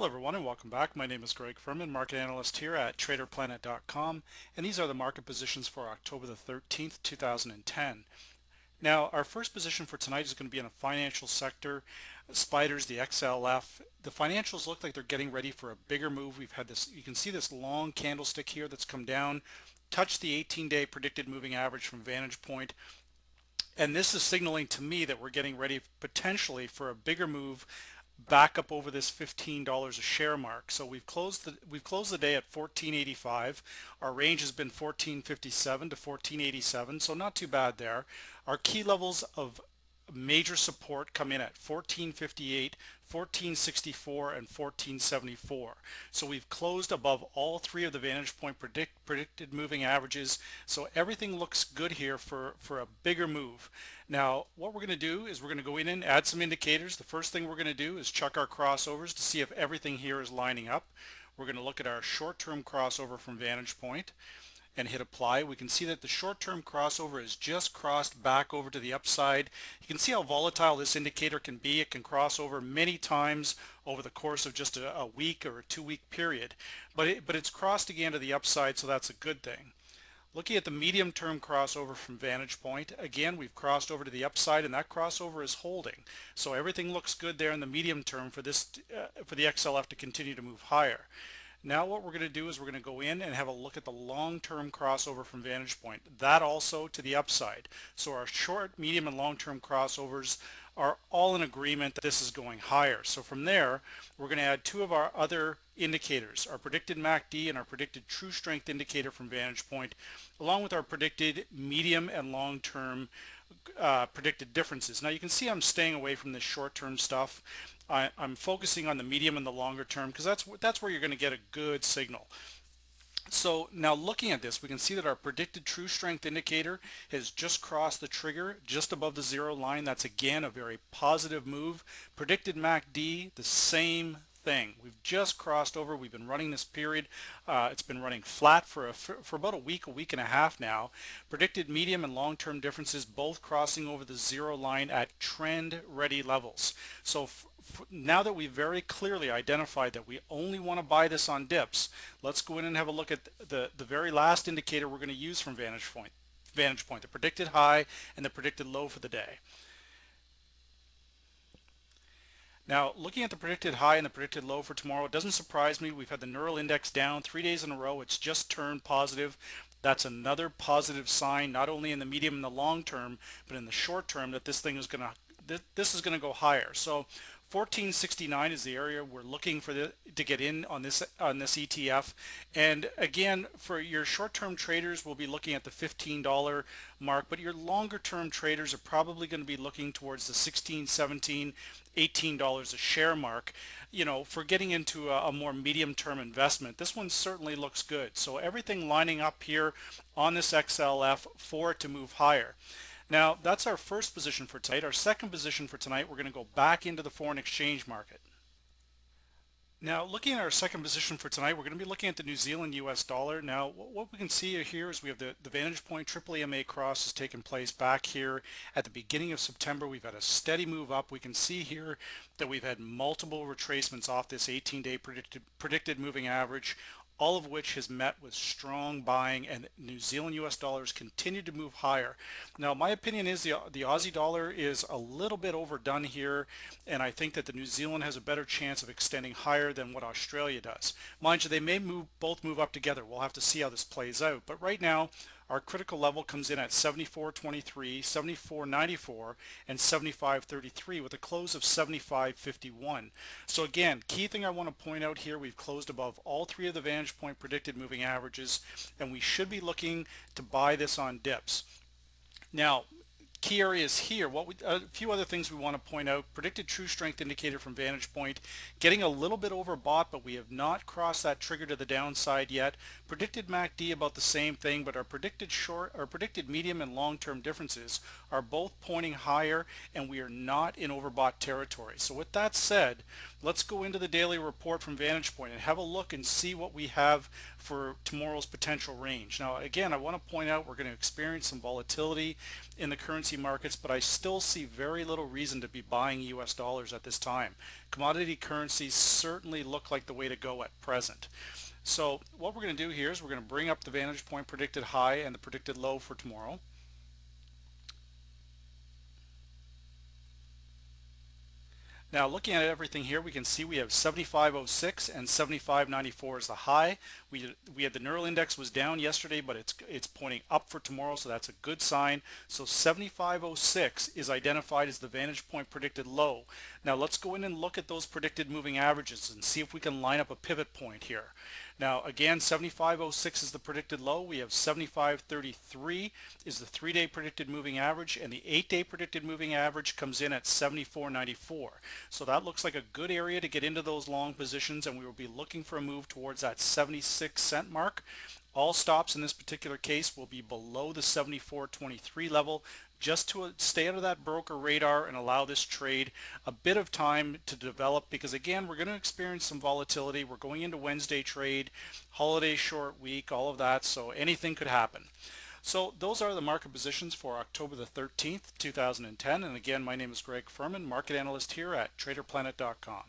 Hello everyone and welcome back. My name is Greg Furman, market analyst here at TraderPlanet.com, and these are the market positions for October the 13th, 2010. Now, our first position for tonight is going to be in a financial sector, spiders, the XLF. The financials look like they're getting ready for a bigger move. We've had this, you can see this long candlestick here that's come down, touched the 18-day predicted moving average from Vantage Point. And this is signaling to me that we're getting ready potentially for a bigger move back up over this $15 a share mark. So we've closed the day at 14.85. Our range has been 14.57 to 14.87, so not too bad there. Our key levels of major support come in at 1458, 1464, and 1474. So we've closed above all three of the Vantage Point predicted moving averages. So everything looks good here for a bigger move. Now, what we're going to do is we're going to go in and add some indicators. The first thing we're going to do is check our crossovers to see if everything here is lining up. We're going to look at our short-term crossover from Vantage Point and hit apply. We can see that the short-term crossover is just crossed back over to the upside. You can see how volatile this indicator can be. It can cross over many times over the course of just a week or a 2-week period, but it's crossed again to the upside, so that's a good thing. Looking at the medium-term crossover from Vantage Point, again we've crossed over to the upside, and that crossover is holding. So everything looks good there in the medium term for this for the XLF to continue to move higher. Now what we're going to do is we're going to go in and have a look at the long-term crossover from Vantage Point. That also to the upside. So our short, medium, and long-term crossovers are all in agreement that this is going higher. So from there, we're going to add two of our other indicators, our predicted MACD and our predicted true strength indicator from Vantage Point, along with our predicted medium and long-term predicted differences. Now you can see I'm staying away from this short-term stuff. I'm focusing on the medium and the longer term because that's where you're going to get a good signal. So now looking at this, we can see that our predicted true strength indicator has just crossed the trigger just above the zero line. That's again a very positive move. Predicted MACD, the same thing. We've just crossed over. We've been running this period. It's been running flat for about a week and a half now. Predicted medium and long-term differences both crossing over the zero line at trend ready levels. So now that we've very clearly identified that we only want to buy this on dips, let's go in and have a look at the very last indicator we're going to use from Vantage Point, the predicted high and the predicted low for the day. Now, looking at the predicted high and the predicted low for tomorrow, it doesn't surprise me. We've had the neural index down 3 days in a row. It's just turned positive. That's another positive sign, not only in the medium and the long term, but in the short term, that this thing is going to go higher. So 1469 is the area we're looking for to get in on this ETF. And again, for your short-term traders, we'll be looking at the $15 mark, but your longer-term traders are probably going to be looking towards the $16, $17, $18 a share mark. You know, for getting into a more medium-term investment, this one certainly looks good. So everything lining up here on this XLF for it to move higher. Now, that's our first position for tonight. Our second position for tonight, we're going to go back into the foreign exchange market. Now, looking at our second position for tonight, we're going to be looking at the New Zealand US dollar. Now, what we can see here is we have the Vantage Point triple EMA cross has taken place back here at the beginning of September. We've had a steady move up. We can see here that we've had multiple retracements off this 18-day predicted moving average, all of which has met with strong buying, and New Zealand US dollars continue to move higher. Now, my opinion is the Aussie dollar is a little bit overdone here, and I think that the New Zealand has a better chance of extending higher than what Australia does. Mind you, they may both move up together. We'll have to see how this plays out. But right now, our critical level comes in at 74.23, 74.94, and 75.33 with a close of 75.51. So again, key thing I want to point out here, we've closed above all three of the Vantage Point predicted moving averages, and we should be looking to buy this on dips. Now, key areas here, a few other things we want to point out. Predicted true strength indicator from Vantage Point getting a little bit overbought, but we have not crossed that trigger to the downside yet. Predicted MACD about the same thing, but our predicted medium and long-term differences are both pointing higher, and we are not in overbought territory. So with that said, Let's go into the daily report from Vantage Point and have a look and see what we have for tomorrow's potential range. Now again, I want to point out we're going to experience some volatility in the currency markets, but I still see very little reason to be buying US dollars at this time. Commodity currencies certainly look like the way to go at present. So what we're going to do here is we're going to bring up the Vantage Point predicted high and the predicted low for tomorrow. Now looking at everything here, we can see we have 75.06 and 75.94 is the high. We had the neural index was down yesterday, but it's pointing up for tomorrow, so that's a good sign. So 75.06 is identified as the Vantage Point predicted low. Now let's go in and look at those predicted moving averages and see if we can line up a pivot point here. Now again, 75.06 is the predicted low. We have 75.33 is the 3-day predicted moving average, and the 8-day predicted moving average comes in at 74.94. So that looks like a good area to get into those long positions, and we will be looking for a move towards that 76-cent mark. All stops in this particular case will be below the 74.23 level, just to stay out of that broker radar and allow this trade a bit of time to develop, because again, we're going to experience some volatility. We're going into Wednesday trade, holiday short week, all of that, so anything could happen. So those are the market positions for October the 13th, 2010. And again, my name is Greg Furman, market analyst here at TraderPlanet.com.